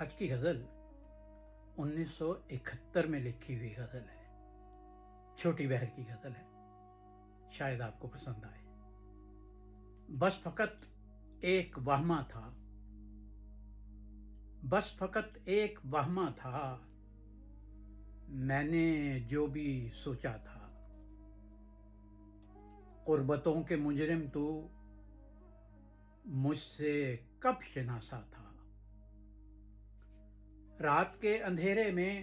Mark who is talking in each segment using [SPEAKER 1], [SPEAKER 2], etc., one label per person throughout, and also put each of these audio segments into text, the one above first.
[SPEAKER 1] آج کی غزل 1971 میں لکھی ہوئی غزل ہے، چھوٹی بہر کی غزل ہے، شاید آپ کو پسند آئے۔ بس فقط ایک وہمہ تھا، بس فقط ایک وہمہ تھا، میں نے جو بھی سوچا تھا، قربتوں کے مجرم تو مجھ سے کب شناسا تھا۔ رات کے اندھیرے میں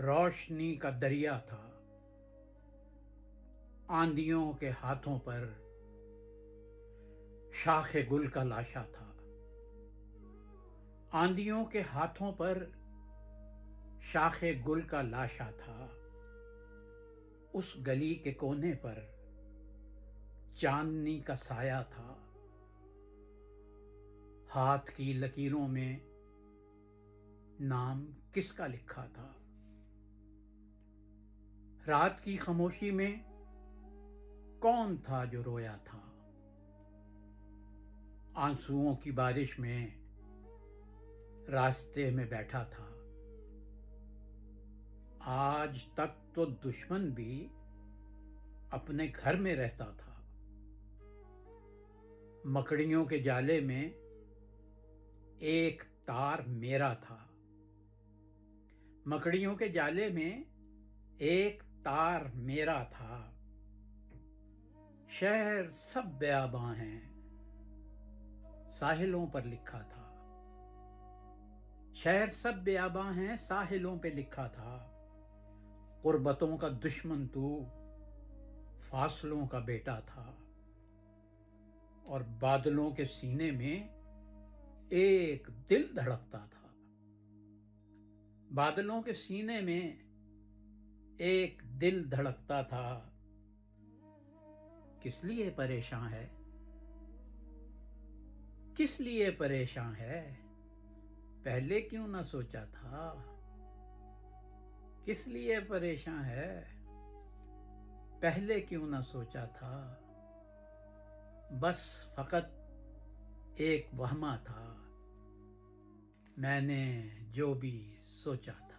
[SPEAKER 1] روشنی کا دریا تھا، آندھیوں کے ہاتھوں پر شاخ گل کا لاشا تھا، آندھیوں کے ہاتھوں پر شاخ گل کا لاشا تھا، اس گلی کے کونے پر چاندنی کا سایہ تھا، ہاتھ کی لکیروں میں نام کس کا لکھا تھا۔ رات کی خاموشی میں کون تھا جو رویا تھا، آنسوؤں کی بارش میں راستے میں بیٹھا تھا، آج تک تو دشمن بھی اپنے گھر میں رہتا تھا، مکڑیوں کے جالے میں ایک تار میرا تھا، مکڑیوں کے جالے میں ایک تار میرا تھا، شہر سب بیاباں ہیں ساحلوں پر لکھا تھا، شہر سب بیاباں ہیں ساحلوں پہ لکھا تھا، قربتوں کا دشمن تو فاصلوں کا بیٹا تھا، اور بادلوں کے سینے میں ایک دل دھڑکتا تھا، بادلوں کے سینے میں ایک دل دھڑکتا تھا، کس لیے پریشان ہے، کس لیے پریشان ہے، پہلے کیوں نہ سوچا تھا، کس لیے پریشان ہے، پہلے کیوں نہ سوچا تھا، بس فقط ایک وہمہ تھا، میں نے جو بھی سوچا تھا۔